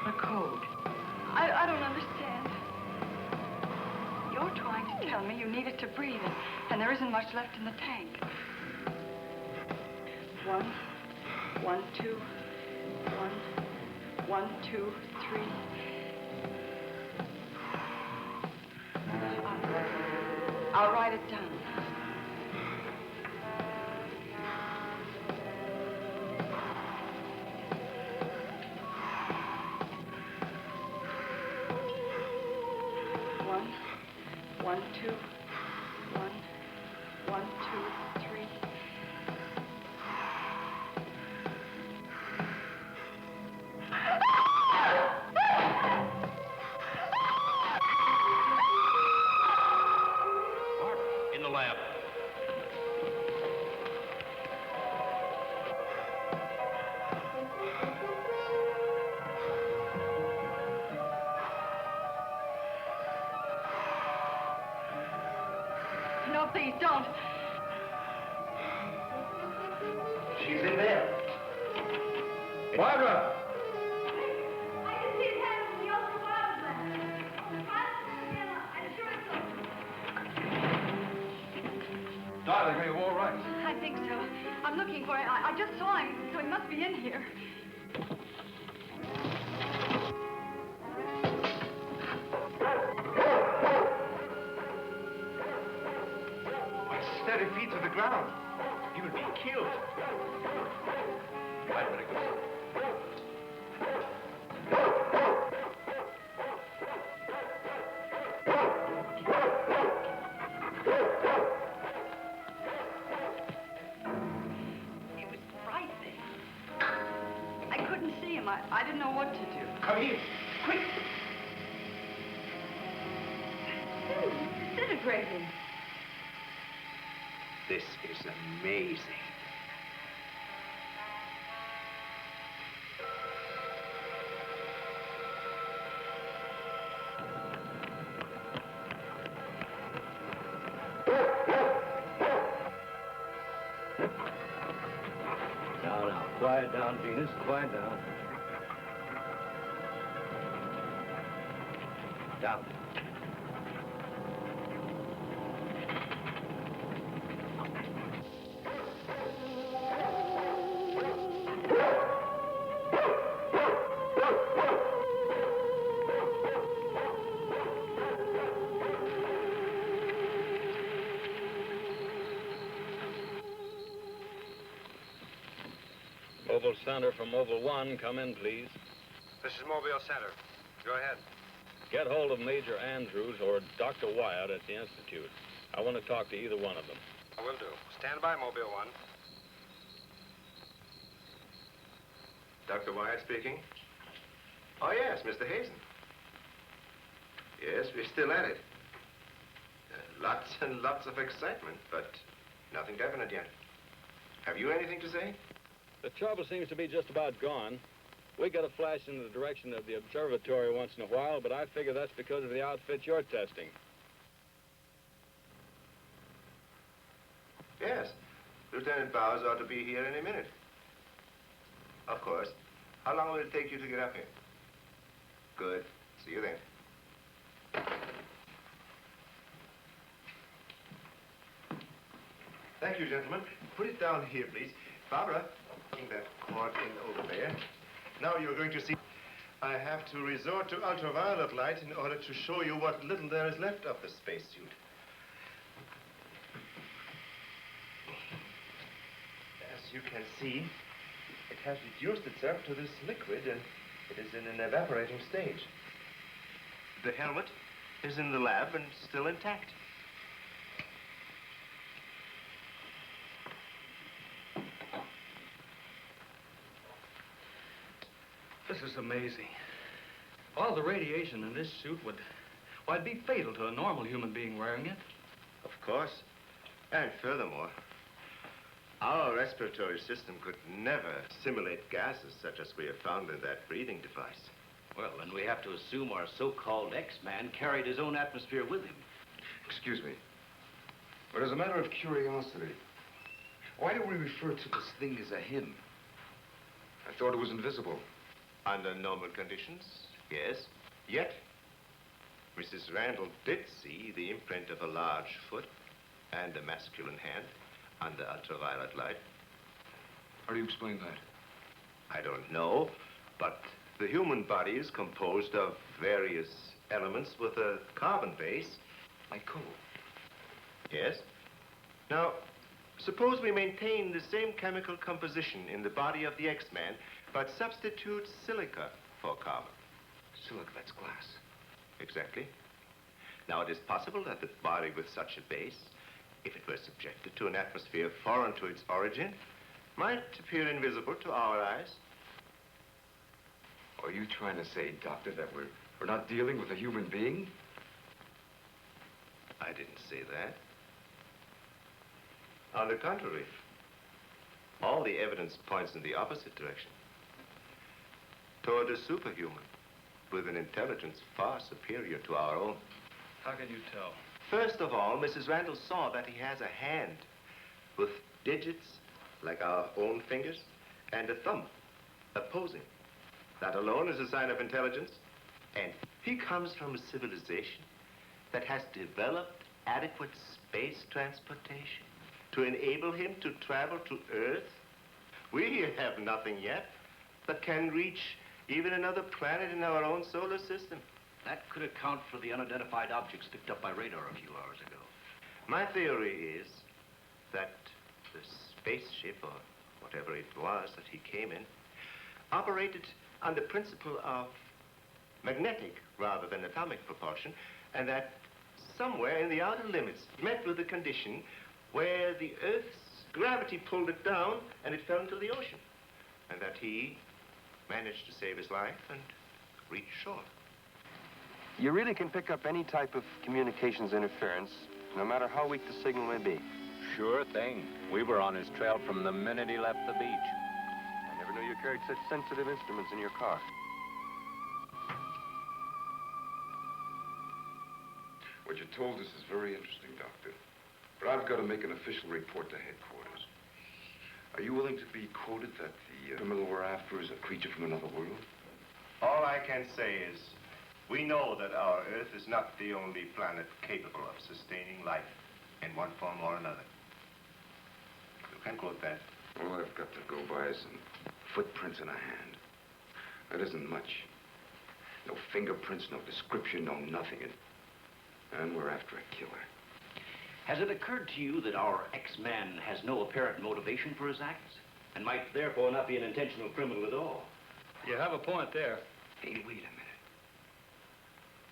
A code. I don't understand. You're trying to tell me you need it to breathe, and there isn't much left in the tank. 1, 1, 2, 1, 1, 2, 3. I'll write it down. One, two, 1, 2, 3. In the lab. No, please, don't. She's in there. Barbara! I can see his hand from the ultraviolet lens. I'm sure it's Darling, are you all right? I think so. I'm looking for him. I just saw him, so he must be in here. Steady feet to the ground. He will be killed. I'd better go. It was frightening. I couldn't see him. I didn't know what to do. Come here. Quick. Disintegrating. This is amazing. Now, quiet down, Venus, quiet down. Down. Mobile Center from Mobile 1, come in, please. This is Mobile Center. Go ahead. Get hold of Major Andrews or Dr. Wyatt at the Institute. I want to talk to either one of them. I will do. Stand by, Mobile 1. Dr. Wyatt speaking. Oh, yes, Mr. Hazen. Yes, we're still at it. Lots and lots of excitement, but nothing definite yet. Have you anything to say? The trouble seems to be just about gone. We get a flash in the direction of the observatory once in a while, but I figure that's because of the outfit you're testing. Yes. Lieutenant Bowers ought to be here any minute. Of course. How long will it take you to get up here? Good. See you then. Thank you, gentlemen. Put it down here, please. Barbara, bring that cord in over there. Now you're going to see... I have to resort to ultraviolet light in order to show you what little there is left of the spacesuit. As you can see, it has reduced itself to this liquid, and it is in an evaporating stage. The helmet is in the lab and still intact. This is amazing. All the radiation in this suit would, well, it'd be fatal to a normal human being wearing it. Of course. And furthermore, our respiratory system could never simulate gases such as we have found in that breathing device. Well, then we have to assume our so-called X-Man carried his own atmosphere with him. Excuse me. But as a matter of curiosity, why do we refer to this thing as a him? I thought it was invisible. Under normal conditions, yes. Yet, Mrs. Randall did see the imprint of a large foot and a masculine hand under ultraviolet light. How do you explain that? I don't know, but the human body is composed of various elements with a carbon base. Like coal? Yes. Now, suppose we maintain the same chemical composition in the body of the X-Man, but substitute silica for carbon. Silica, that's glass. Exactly. Now, it is possible that the body with such a base, if it were subjected to an atmosphere foreign to its origin, might appear invisible to our eyes. Are you trying to say, Doctor, that we're not dealing with a human being? I didn't say that. On the contrary, all the evidence points in the opposite direction. Toward a superhuman with an intelligence far superior to our own. How can you tell? First of all, Mrs. Randall saw that he has a hand with digits like our own fingers and a thumb opposing. That alone is a sign of intelligence. And he comes from a civilization that has developed adequate space transportation to enable him to travel to Earth. We have nothing yet that can reach even another planet in our own solar system. That could account for the unidentified objects picked up by radar a few hours ago. My theory is that the spaceship, or whatever it was that he came in, operated on the principle of magnetic rather than atomic propulsion, and that somewhere in the outer limits met with a condition where the Earth's gravity pulled it down and it fell into the ocean, and that he managed to save his life and reach shore. You really can pick up any type of communications interference, no matter how weak the signal may be. Sure thing. We were on his trail from the minute he left the beach. I never knew you carried such sensitive instruments in your car. What you told us is very interesting, Doctor. But I've got to make an official report to headquarters. Are you willing to be quoted that the criminal we're after is a creature from another world? All I can say is, we know that our Earth is not the only planet capable of sustaining life in one form or another. You can quote that. All I've got to go by is some footprints in a hand. That isn't much. No fingerprints, no description, no nothing. And we're after a killer. Has it occurred to you that our X-Man has no apparent motivation for his acts, and might therefore not be an intentional criminal at all? You have a point there. Hey, wait a minute.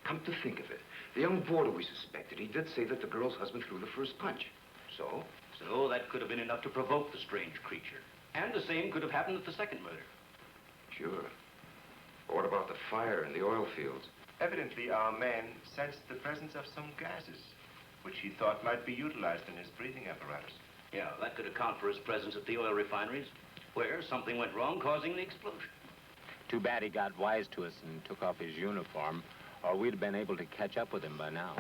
Come to think of it, the young boarder we suspected, he did say that the girl's husband threw the first punch. So? So that could have been enough to provoke the strange creature. And the same could have happened at the second murder. Sure. But what about the fire in the oil fields? Evidently, our man sensed the presence of some gases, which he thought might be utilized in his breathing apparatus. Yeah, that could account for his presence at the oil refineries, where something went wrong, causing the explosion. Too bad he got wise to us and took off his uniform, or we'd have been able to catch up with him by now.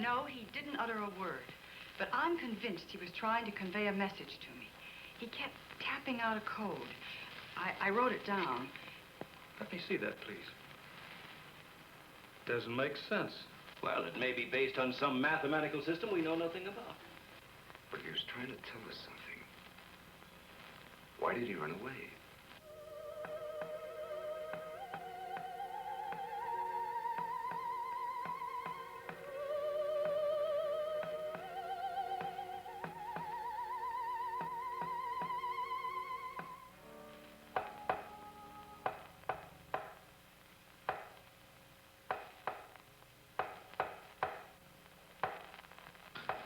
No, he didn't utter a word. But I'm convinced he was trying to convey a message to me. He kept tapping out a code. I wrote it down. Let me see that, please. Doesn't make sense. Well, it may be based on some mathematical system we know nothing about. But he was trying to tell us something. Why did he run away?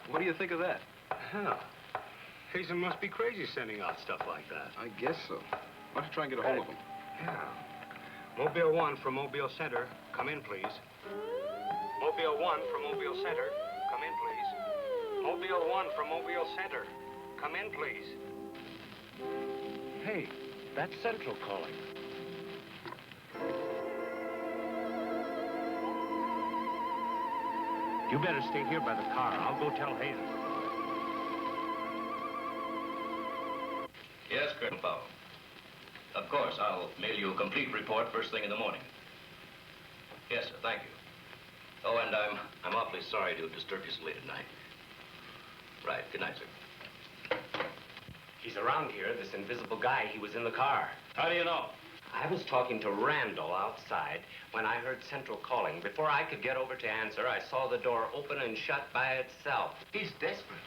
What do you think of that? Hell, Hazen must be crazy sending out stuff like that. I guess so. Why don't you try and get a hold of him? Yeah. Mobile 1 from Mobile Center. Come in, please. Mobile 1 from Mobile Center. Come in, please. Mobile 1 from Mobile Center. Come in, please. Hey, that's Central calling. You better stay here by the car. I'll go tell Hazen. Yes, Colonel Powell. Of course, I'll mail you a complete report first thing in the morning. Yes, sir, thank you. Oh, and I'm awfully sorry to disturb you so late at night. Right, good night, sir. He's around here, this invisible guy. He was in the car. How do you know? I was talking to Randall outside when I heard Central calling. Before I could get over to answer, I saw the door open and shut by itself. He's desperate.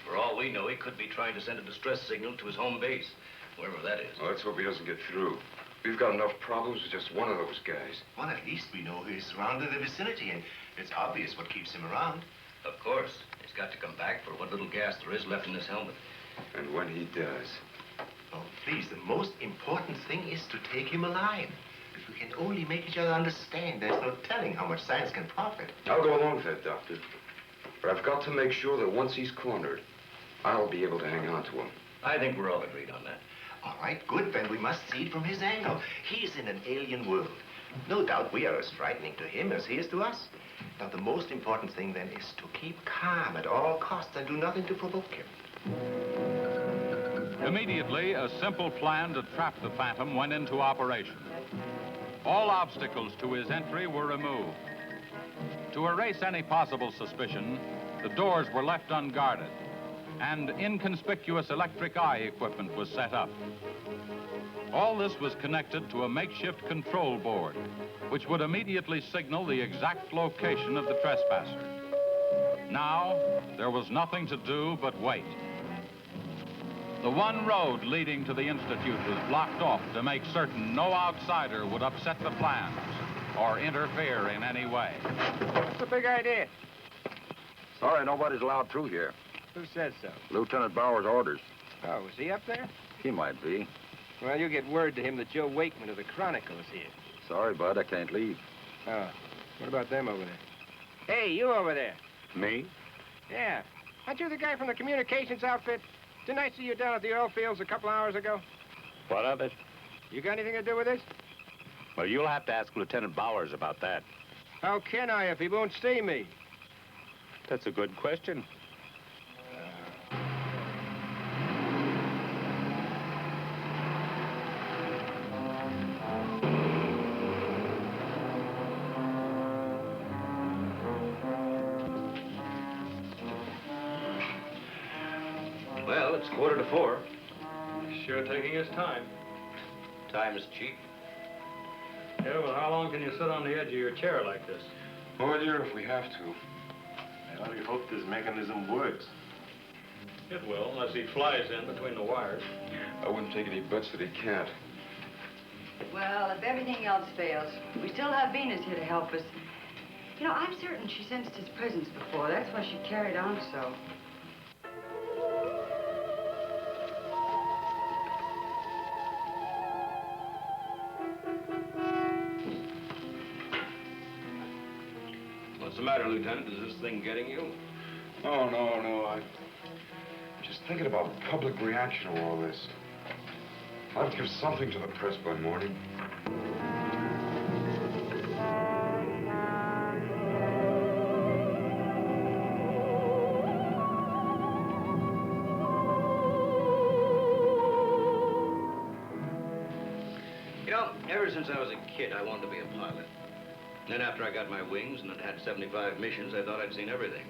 For all we know, he could be trying to send a distress signal to his home base, wherever that is. Well, let's hope he doesn't get through. We've got enough problems with just one of those guys. Well, at least we know he's around in the vicinity, and it's obvious what keeps him around. Of course. He's got to come back for what little gas there is left in his helmet. And when he does... Oh, please, the most important thing is to take him alive. If we can only make each other understand, there's no telling how much science can profit. I'll go along with that, Doctor. But I've got to make sure that once he's cornered, I'll be able to hang on to him. I think we're all agreed on that. All right, good. Then we must see it from his angle. He's in an alien world. No doubt we are as frightening to him as he is to us. Now, the most important thing, then, is to keep calm at all costs and do nothing to provoke him. Immediately, a simple plan to trap the Phantom went into operation. All obstacles to his entry were removed. To erase any possible suspicion, the doors were left unguarded, and inconspicuous electric eye equipment was set up. All this was connected to a makeshift control board, which would immediately signal the exact location of the trespasser. Now, there was nothing to do but wait. The one road leading to the Institute was blocked off to make certain no outsider would upset the plans or interfere in any way. What's the big idea? Sorry, nobody's allowed through here. Who says so? Lieutenant Bauer's orders. Oh, is he up there? He might be. Well, you get word to him that Joe Wakeman of the Chronicle is here. Sorry, Bud, I can't leave. Oh, what about them over there? Hey, you over there. Me? Yeah. Aren't you the guy from the communications outfit? Didn't I see you down at the oil fields a couple hours ago? What of it? You got anything to do with this? Well, you'll have to ask Lieutenant Bowers about that. How can I if he won't see me? That's a good question. Well, it's 4:45. Sure taking his time. Time is cheap. Yeah, well, how long can you sit on the edge of your chair like this? Oh, dear, if we have to. I only hope this mechanism works. It will, unless he flies in between the wires. I wouldn't take any bets that he can't. Well, if everything else fails, we still have Venus here to help us. You know, I'm certain she sensed his presence before. That's why she carried on so. What's the matter, Lieutenant? Is this thing getting you? Oh, no. I'm just thinking about public reaction to all this. I'll have to give something to the press by morning. You know, ever since I was a kid, I wanted to be a pilot. And then after I got my wings and had 75 missions, I thought I'd seen everything.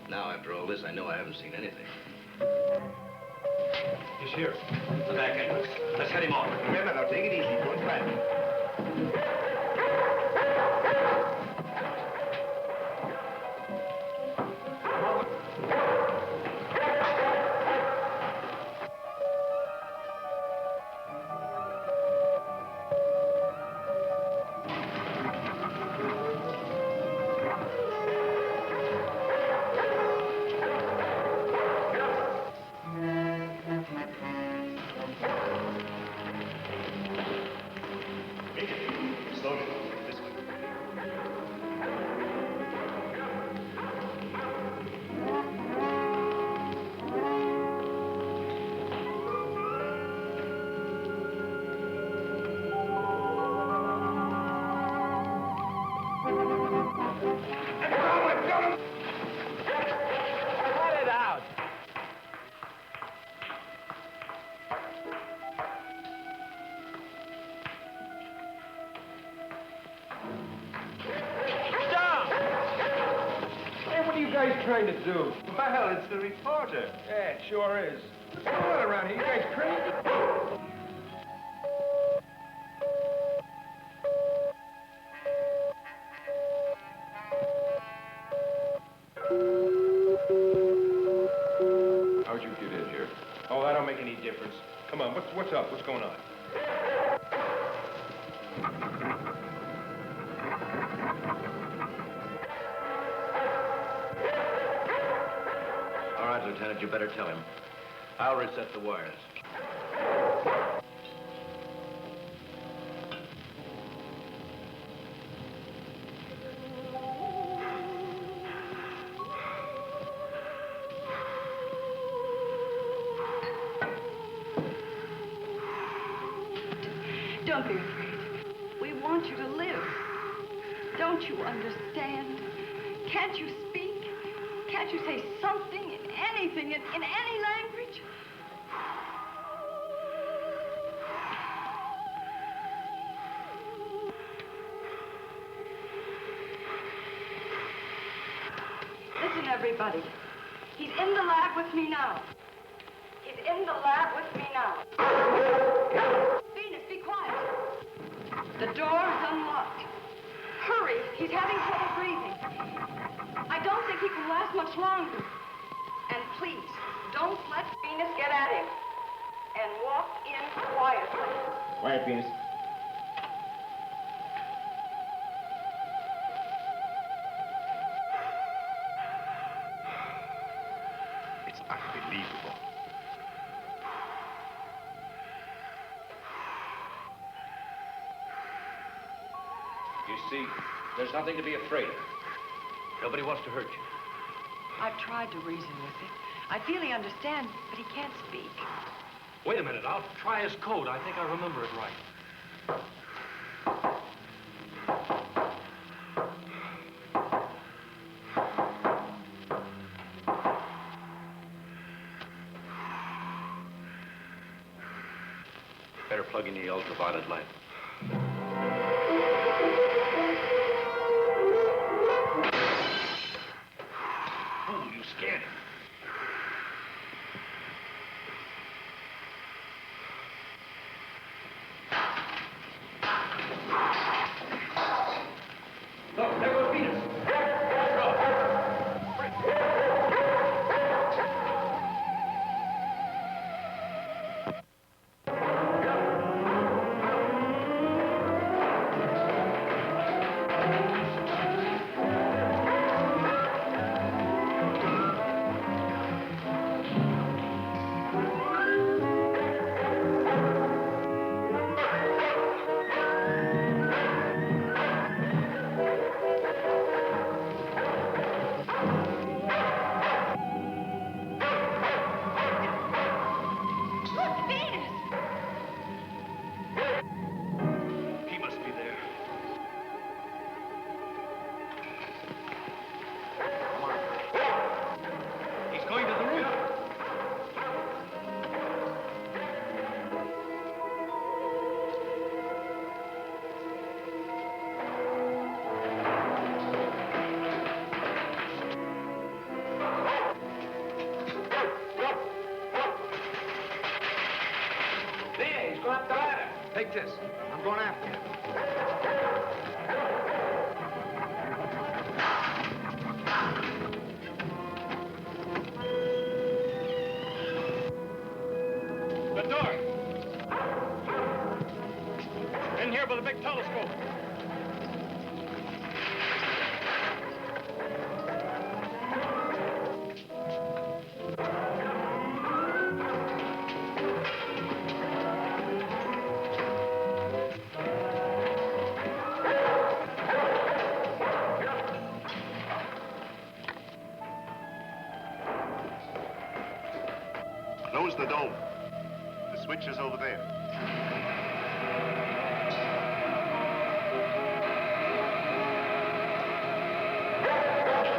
Now, after all this, I know I haven't seen anything. He's here. The back entrance. Let's head him off. Remember, now, take it easy. Don't crash. Trying to do? Well, it's the reporter. Yeah, it sure is. What's going on around here? You guys crazy? How'd you get in here? Oh, that don't make any difference. Come on, what's up? What's going on? All right, Lieutenant, you better tell him. I'll reset the wires. Don't be afraid. We want you to live. Don't you understand? Can't you speak? Can't you say something, anything, in any language? Listen, everybody. He's in the lab with me now. He's in the lab with me now. Venus, be quiet. The door is unlocked. Hurry, he's having trouble breathing. I don't think he can last much longer. And please, don't let Venus get at him. And walk in quietly. Quiet, Venus. It's unbelievable. You see, there's nothing to be afraid of. Nobody wants to hurt you. I've tried to reason with him. I feel he understands, but he can't speak. Wait a minute, I'll try his code. I think I remember it right. Better plug in the ultraviolet light. Oh, you scared him. Look, there goes Venus. Go up the ladder. Take this. I'm going after you. The door. In here with a big telescope. Close the dome. The switch is over there.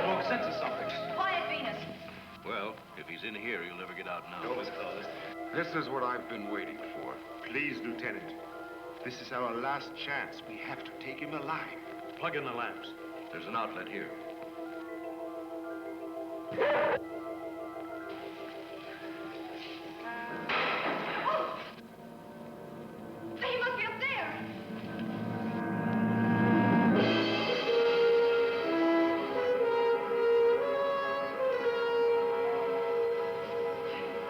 Smoke senses something. Quiet, Venus. Well, if he's in here, he'll never get out now. Dome is closed. This is what I've been waiting for. Please, Lieutenant. This is our last chance. We have to take him alive. Plug in the lamps. There's an outlet here. He must be up there.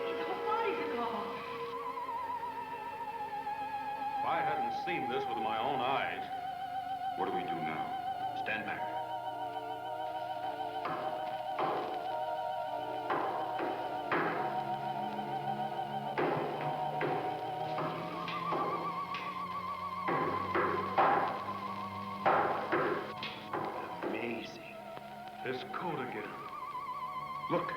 His whole body's gone. If I hadn't seen this with my own eyes. What do we do now? Stand back. Amazing. This code again. Look.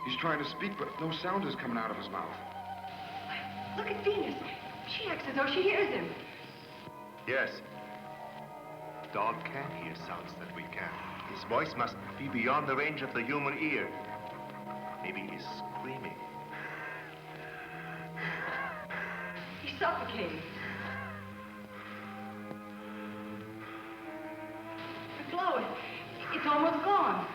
He's trying to speak, but no sound is coming out of his mouth. Look at Venus. She acts as though she hears him. Yes. Dog can hear sounds that we can. His voice must be beyond the range of the human ear. Maybe he's screaming. He's suffocating. The glow, it's almost gone.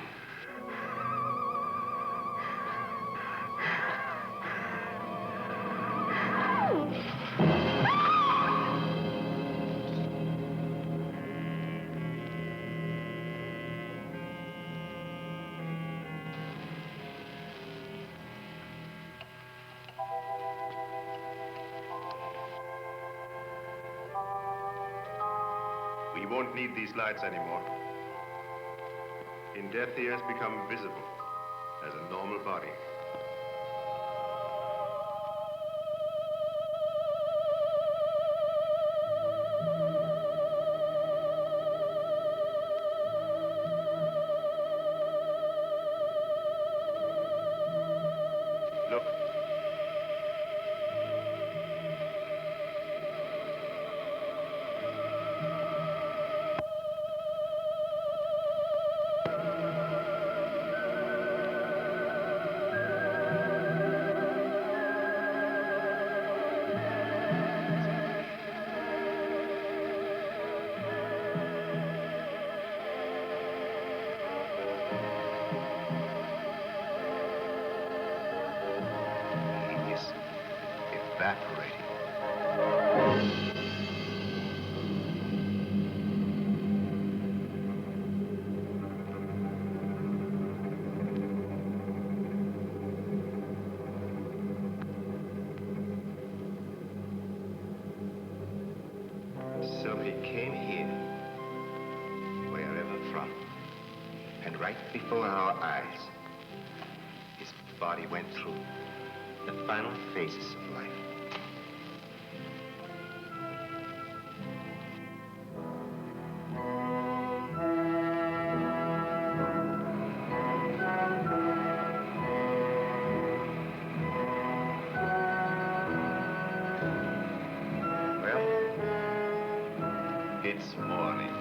We won't need these lights anymore. In death, he has become visible as a normal body. Look. He is evaporating. So he came here, wherever from, and right before our eyes, his body went through the final phases of life. Well, it's morning.